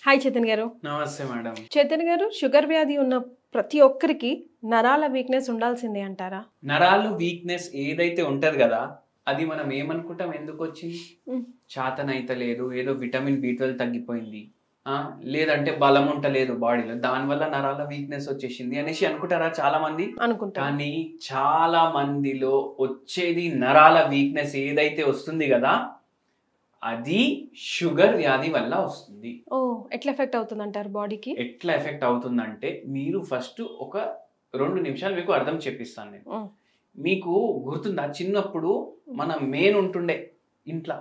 Hi Chetan గారు. నమస్తే madam. Chetan గారు, షుగర్ వ్యాధి ఉన్న ప్రతి ఒక్కరికి నరాల వీక్నెస్ ఉండాల్సిందే అంటారా? నరాలు వీక్నెస్ ఏదైతే ఉంటది కదా, అది మనం ఏమనుకుంటాం, ఎందుకు వచ్చింది, చాతనైతలేదు, ఏదో విటమిన్ B12 తగ్గిపోయింది, లేదంటే బలం ఉంటలేదు బాడీలో, దానివల్ల నరాల వీక్నెస్ వచ్చేసింది అనేసి అనుకుంటారా చాలా మంది? అనుకుంటారు. కానీ చాలా మందిలో వచ్చేది నరాల వీక్నెస్ ఏదైతే వస్తుంది కదా, అది షుగర్ వ్యాధి వల్ల వస్తుంది. ఓ, ఎట్లా ఎఫెక్ట్ అవుతుంది అంటారు బాడీకి? ఎట్లా ఎఫెక్ట్ అవుతుందంటే, మీరు ఫస్ట్ ఒక 2 నిమిషాలు మీకు అర్థం చెప్పిస్తాను నేను. మీకు గుర్తుందా, చిన్నప్పుడు మన మెయిన్ ఉంటుండే ఇంట్లో,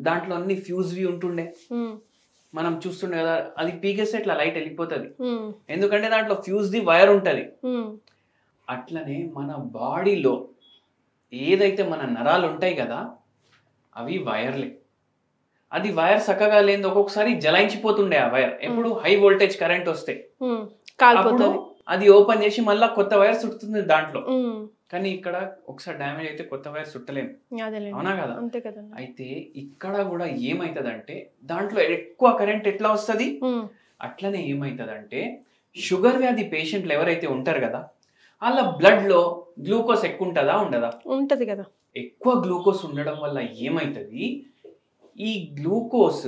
దాంట్లో అన్ని ఫ్యూజ్వి ఉంటుండే, మనం చూస్తుండే కదా, అది పీకేస్తే ఇట్లా లైట్ వెళ్ళిపోతుంది, ఎందుకంటే దాంట్లో ఫ్యూజ్ది వైర్ ఉంటది. అట్లనే మన బాడీలో ఏదైతే మన నరాలు ఉంటాయి కదా, అవి వైర్లే. అది వైర్ చక్కగా లేదు, ఒక్కొక్కసారి జలాయించిపోతుండే ఆ వైర్. ఎప్పుడు హై వోల్టేజ్ కరెంట్ వస్తే అప్పుడు అది ఓపెన్ చేసి మళ్ళీ కొత్త వైర్ చుడుతుంది దాంట్లో. కానీ ఇక్కడ ఒకసారి డ్యామేజ్ అయితే కొత్త వైర్ చుట్టలేము, అవునా కదా? అయితే ఇక్కడ కూడా ఏమైతుందంటే, దాంట్లో ఎక్కువ కరెంట్ ఎట్లా వస్తుంది, అట్లనే ఏమైతుందంటే, షుగర్ వ్యాధి పేషెంట్లు ఎవరైతే ఉంటారు కదా, వాళ్ళ బ్లడ్ లో గ్లూకోజ్ ఎక్కువ ఉంటుందా ఉండదా? ఉంటది కదా. ఎక్కువ గ్లూకోజ్ ఉండడం వల్ల ఏమైతుంది, ఈ గ్లూకోజ్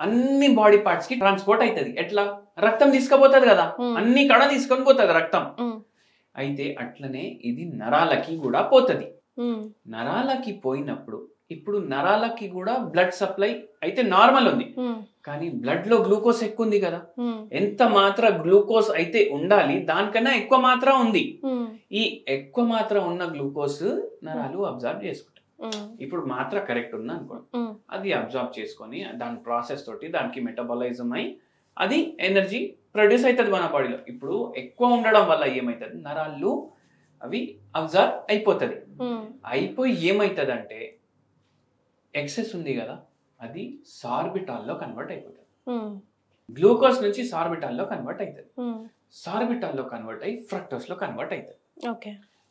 అన్ని బాడీ పార్ట్స్ కి ట్రాన్స్పోర్ట్ అవుతుంది. ఎట్లా? రక్తం తీసుకుపోతుంది కదా, అన్ని కడ తీసుకొని పోతుంది రక్తం. అయితే అట్లనే ఇది నరాలకి కూడా పోతుంది. నరాలకి పోయినప్పుడు, ఇప్పుడు నరాలకి కూడా బ్లడ్ సప్లై అయితే నార్మల్ ఉంది, కానీ బ్లడ్ లో గ్లూకోజ్ ఎక్కువ ఉంది కదా, ఎంత మాత్ర గ్లూకోజ్ అయితే ఉండాలి దానికన్నా ఎక్కువ మాత్ర ఉంది. ఈ ఎక్కువ మాత్ర ఉన్న గ్లూకోజ్ నరాలు అబ్జర్వ్ చేసుకుంటాయి. ఇప్పుడు మాత్ర కరెక్ట్ ఉందా అనుకో, అది అబ్జర్వ్ చేసుకొని దాని ప్రాసెస్ తోటి దానికి మెటబాలిజం అయి అది ఎనర్జీ ప్రొడ్యూస్ అవుతుంది మన బాడీలో. ఇప్పుడు ఎక్కువ ఉండడం వల్ల ఏమవుతుంది, నరాలు అవి అబ్జర్వ్ అయిపోతుంది. అయిపోయి ఏమవుతుంది అంటే, ఎక్సెస్ ఉంది కదా, అది సార్బిటాల్లో కన్వర్ట్ అయిపోతుంది. గ్లూకోజ్ నుంచి సార్బిటాల్లో కన్వర్ట్ అవుతుంది, సార్బిటాల్లో కన్వర్ట్ అయ్యి ఫ్రక్టోస్ లో కన్వర్ట్ అవుతుంది.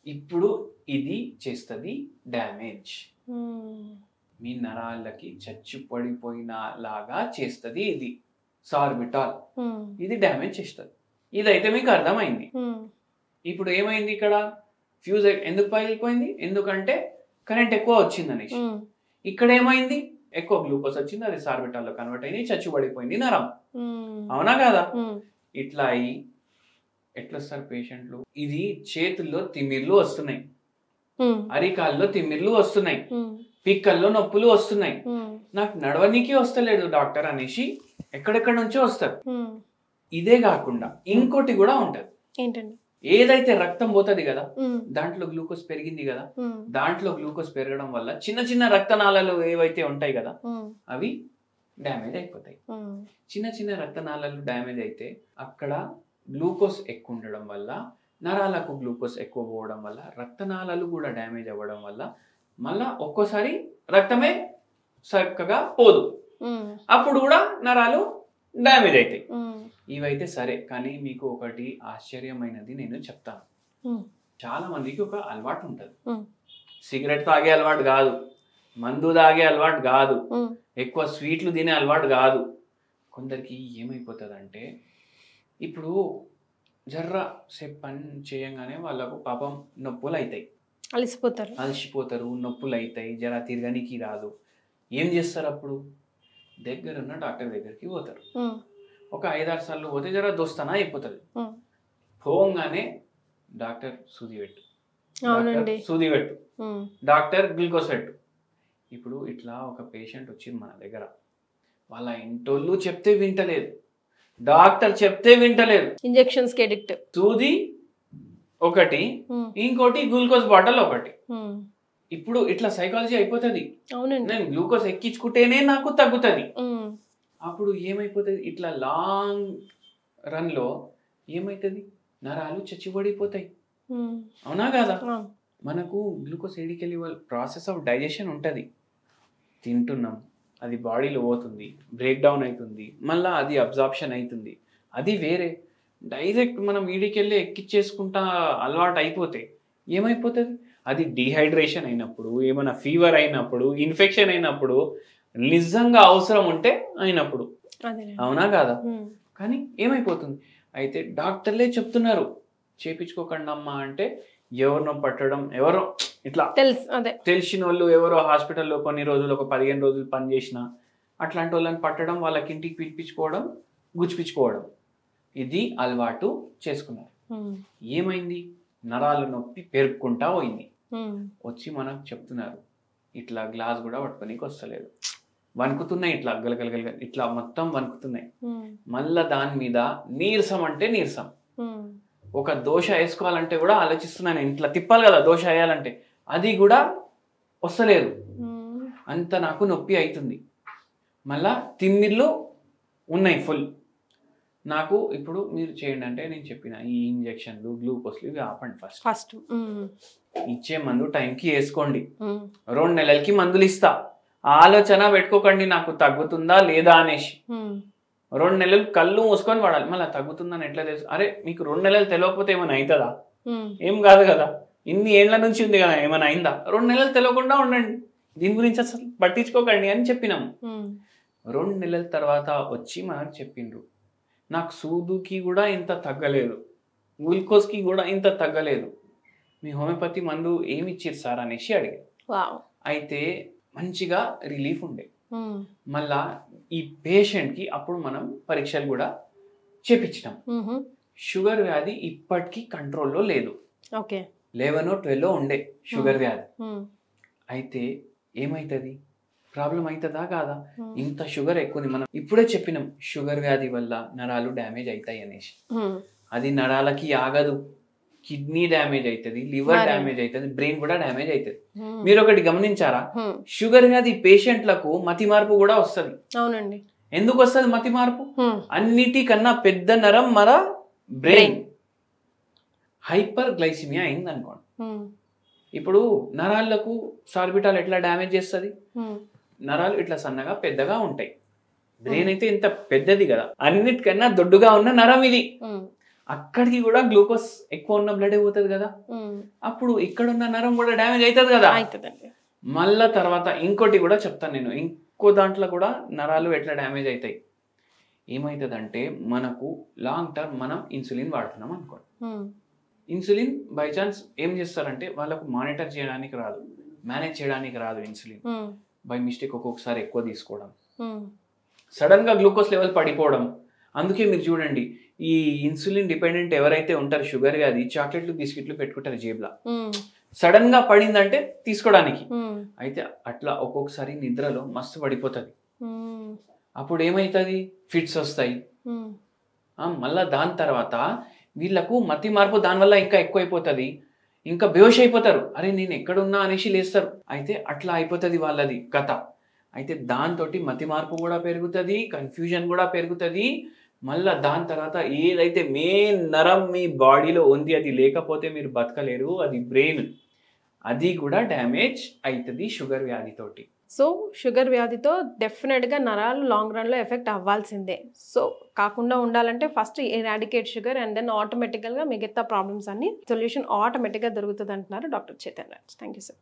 ఇప్పుడు ఇది చేస్తుంది డ్యామేజ్, మీ నరాలకి చచ్చి పడిపోయిన లాగా చేస్తుంది. ఇది సార్బిటాల్, ఇది డ్యామేజ్ చేస్తుంది. ఇదైతే మీకు అర్థమైంది. ఇప్పుడు ఏమైంది, ఇక్కడ ఫ్యూజ్ ఎందుకు పగిలిపోయింది, ఎందుకంటే కరెంట్ ఎక్కువ వచ్చింది అనేసి. ఇక్కడ ఏమైంది, ఎక్కువ గ్లూకోజ్ వచ్చింది, అది సార్బిటాల్లో కన్వర్ట్ అయింది, చచ్చి పడిపోయింది నరం, అవునా కదా? ఇట్లా అయ్యి ఎట్లా వస్తారు పేషెంట్లు, ఇది చేతుల్లో తిమ్మిర్లు వస్తున్నాయి, అరికాల్లో తిమ్మిర్లు వస్తున్నాయి, పిక్కల్లో నొప్పులు వస్తున్నాయి, నాకు నడవనీకి వస్తలేదు డాక్టర్ అనేసి ఎక్కడెక్కడ నుంచో వస్తారు. ఇదే కాకుండా ఇంకోటి కూడా ఉంటది. ఏంటండి? ఏదైతే రక్తం పోతుంది కదా, దాంట్లో గ్లూకోజ్ పెరిగింది కదా, దాంట్లో గ్లూకోజ్ పెరగడం వల్ల చిన్న చిన్న రక్తనాళాలు ఏవైతే ఉంటాయి కదా, అవి డ్యామేజ్ అయిపోతాయి. చిన్న చిన్న రక్తనాళాలు డ్యామేజ్ అయితే అక్కడ గ్లూకోజ్ ఎక్కువ ఉండడం వల్ల, నరాలకు గ్లూకోజ్ ఎక్కువ పోవడం వల్ల, రక్తనాళాలు కూడా డ్యామేజ్ అవ్వడం వల్ల మళ్ళా ఒక్కోసారి రక్తమే చక్కగా పోదు, అప్పుడు కూడా నరాలు డ్యామేజ్ అవుతాయి. ఇవైతే సరే, కానీ మీకు ఒకటి ఆశ్చర్యమైనది నేను చెప్తాను. చాలా మందికి ఒక అలవాటు ఉంటుంది, సిగరెట్ తాగే అలవాటు కాదు, మందు తాగే అలవాటు కాదు, ఎక్కువ స్వీట్లు తినే అలవాటు కాదు. కొందరికి ఏమైపోతుంది అంటే, ఇప్పుడు జర్ర సేపు పని చేయంగానే వాళ్ళకు పాపం నొప్పులు అవుతాయి, అలసిపోతారు, నొప్పులు అవుతాయి, జర తిరగనికి రాదు. ఏం చేస్తారు అప్పుడు, దగ్గరున్న డాక్టర్ దగ్గరికి పోతారు. ఒక 5-6 సార్లు పోతే జర దోస్తానా అయిపోతుంది. పోగానే డాక్టర్ సూది పెట్టు, డాక్టర్ గ్లూకోజ్ పెట్టు. ఇప్పుడు ఇట్లా ఒక పేషెంట్ వచ్చింది మన దగ్గర, వాళ్ళ ఇంటోళ్ళు చెప్తే వింటలేదు, డాక్టర్ చెప్తే వింటలేదు, ఇంజెక్షన్స్ కి అడిక్ట్, సూది ఒకటి, ఇంకోటి గ్లూకోజ్ బాటిల్ ఒకటి. ఇప్పుడు ఇట్లా సైకాలజీ అయిపోతుంది, నేను గ్లూకోజ్ ఎక్కించుకుంటేనే నాకు తగ్గుతుంది. అప్పుడు ఏమైపోతుంది, ఇట్లా లాంగ్ రన్ లో ఏమైతుంది, నరాలు చచ్చిపడిపోతాయి, అవునా కదా? మనకు గ్లూకోజ్ ఏడికెళ్ళి ప్రాసెస్ ఆఫ్ డైజెషన్ ఉంటుంది, తింటున్నాం, అది బాడీలో పోతుంది, బ్రేక్ డౌన్ అవుతుంది, మళ్ళీ అది అబ్జార్ప్షన్ అవుతుంది, అది వేరే. డైరెక్ట్ మనం వీడికెళ్ళి ఎక్కిచ్చేసుకుంటా అలవాటు అయిపోతే ఏమైపోతుంది, అది డిహైడ్రేషన్ అయినప్పుడు, ఏమైనా ఫీవర్ అయినప్పుడు, ఇన్ఫెక్షన్ అయినప్పుడు, నిజంగా అవసరం ఉంటే అయినప్పుడు అవునా కాదా? కానీ ఏమైపోతుంది, అయితే డాక్టర్లే చెప్తున్నారు చేపించుకోకండి అమ్మా అంటే ఎవరినో పట్టడం, ఎవరో ఇట్లా తెలిసిన వాళ్ళు ఎవరో హాస్పిటల్లో కొన్ని రోజులు ఒక 15 రోజులు పనిచేసిన అట్లాంటి వాళ్ళని పట్టడం, వాళ్ళకి ఇంటికి పిలిపించుకోవడం, గుచ్చిపించుకోవడం, ఇది అలవాటు చేసుకున్నారు. ఏమైంది, నరాల నొప్పి పేరుకుంటా పోయింది. వచ్చి మనకు చెప్తున్నారు ఇట్లా గ్లాస్ కూడా పట్టుకోనికి వస్తలేదు, వణుకుతున్నాయి, ఇట్లా గలగలగల ఇట్లా మొత్తం వణుకుతున్నాయి. మళ్ళా దాని మీద నీరసం అంటే నీరసం, ఒక దోశ వేసుకోవాలంటే కూడా ఆలోచిస్తున్నాను, ఇట్లా తిప్పాలి కదా దోశ వేయాలంటే, అది కూడా వస్తలేదు, అంత నాకు నొప్పి అవుతుంది. మళ్ళా తిమ్మిర్లు ఉన్నాయి ఫుల్. నాకు ఇప్పుడు మీరు చేయండి అంటే నేను చెప్పిన ఈ ఇంజెక్షన్లు, గ్లూకోజ్లు ఇవి ఆపండి. ఫస్ట్ ఇచ్చే మందు టైంకి వేసుకోండి, 2 నెలలకి మందులు ఇస్తా, ఆలోచన పెట్టుకోకండి నాకు తగ్గుతుందా లేదా అనేసి. 2 నెలలు కళ్ళు మూసుకొని వాడాలి. మళ్ళీ తగ్గుతుందని ఎట్లా తెలుసు? అరే మీకు 2 నెలలు తెలియకపోతే ఏమైనా అవుతుందా? ఏం కాదు కదా, ఇన్ని ఏళ్ల నుంచి ఉంది కదా, ఏమైనా అయిందా? 2 నెలలు తెలియకుండా ఉండండి, దీని గురించి అసలు పట్టించుకోకండి అని చెప్పినాము. 2 నెలల తర్వాత వచ్చి మనకు చెప్పిండ్రు నాకు సూదుకి కూడా ఇంత తగ్గలేదు, గ్లూకోజ్కి కూడా ఇంత తగ్గలేదు, మీ హోమియోపతి మందు ఏమి ఇచ్చారు సార్ అనేసి అడిగారు. అయితే మంచిగా రిలీఫ్ ఉండే. మళ్ళా ఈ పేషెంట్కి అప్పుడు మనం పరీక్షలు కూడా చేపించినాం. షుగర్ వ్యాధి ఇప్పటికీ కంట్రోల్లో లేదు, 11 or 12 ఉండే షుగర్ వ్యాధి. అయితే ఏమైతుంది, ప్రాబ్లం అవుతుందా కాదా? ఇంత షుగర్ ఎక్కువ, మనం ఇప్పుడే చెప్పినాం షుగర్ వ్యాధి వల్ల నరాలు డ్యామేజ్ అవుతాయి అనేసి. అది నరాలకి ఆగదు, కిడ్నీ డ్యామేజ్ అవుతుంది, లివర్ డ్యామేజ్ అవుతుంది, బ్రెయిన్ కూడా డ్యామేజ్ అవుతుంది. మీరు ఒకటి గమనించారా, షుగర్ వ్యాధి పేషెంట్లకు మతి మార్పు కూడా వస్తుంది. అవునండి. ఎందుకు వస్తుంది మతి మార్పు? అన్నిటికన్నా పెద్ద నరం మన బ్రెయిన్. హైపర్ గ్లైసిమియా అయింది అనుకోండి, ఇప్పుడు నరాలకు సార్బిటాల్ ఎట్లా డ్యామేజ్ చేస్తుంది, నరాలు ఇట్లా సన్నగా పెద్దగా ఉంటాయి, బ్రెయిన్ అయితే ఇంత పెద్దది కదా, అన్నిటికన్నా దొడ్డుగా ఉన్న నరం ఇది. అక్కడికి కూడా గ్లూకోజ్ ఎక్కువ ఉన్న బ్లడ్ పోతుంది కదా, అప్పుడు ఇక్కడ ఉన్న నరం కూడా డ్యామేజ్ అవుతుంది కదా. మళ్ళా తర్వాత ఇంకోటి కూడా చెప్తాను నేను, ఇంకో దాంట్లో కూడా నరాలు ఎట్లా డ్యామేజ్ అవుతాయి. ఏమవుతుంది అంటే మనకు లాంగ్ టర్మ్ మనం ఇన్సులిన్ వాడుతున్నాం అనుకోండి, ఇన్సులిన్ బై ఛాన్స్ ఏం చేస్తారంటే వాళ్ళకు మానిటర్ చేయడానికి రాదు, మేనేజ్ చేయడానికి రాదు ఇన్సులిన్, బై మిస్టేక్ ఒక్కొక్కసారి ఎక్కువ తీసుకోవడం, సడన్ గా గ్లూకోజ్ లెవెల్ పడిపోవడం. అందుకే మీరు చూడండి ఈ ఇన్సులిన్ డిపెండెంట్ ఎవరైతే ఉంటారో షుగర్ వ్యాధి, చాక్లెట్లు బిస్కెట్లు పెట్టుకుంటారు జేబులా, సడన్ గా పడిందంటే తీసుకోవడానికి. అయితే అట్లా ఒక్కొక్కసారి నిద్రలో మస్తు పడిపోతుంది, అప్పుడు ఏమవుతుంది, ఫిట్స్ వస్తాయి. మళ్ళా దాని తర్వాత వీళ్ళకు మతి మార్పు దానివల్ల ఇంకా ఎక్కువైపోతుంది, ఇంకా బేహోష్ అయిపోతారు, అరే నేను ఎక్కడున్నా అనేసి లేస్తారు. అయితే అట్లా అయిపోతుంది వాళ్ళది కథ. అయితే దాంతో మతి మార్పు కూడా పెరుగుతుంది, కన్ఫ్యూజన్ కూడా పెరుగుతుంది. మళ్ళీ దాని తర్వాత ఏదైతే మెయిన్ నరం మీ బాడీలో ఉంది అది లేకపోతే మీరు బతకలేరు, అది బ్రెయిన్, అది కూడా డ్యామేజ్ అవుతుంది షుగర్ వ్యాధితోటి. సో షుగర్ వ్యాధితో డెఫినెట్గా నరాలు లాంగ్ రన్లో ఎఫెక్ట్ అవ్వాల్సిందే. సో కాకుండా ఉండాలంటే first eradicate sugar and then ఆటోమేటికల్గా మిగతా ప్రాబ్లమ్స్ అన్ని సొల్యూషన్ ఆటోమేటిక్గా దొరుకుతుంది అంటున్నారు doctor Chaitanya Raj. Thank you sir.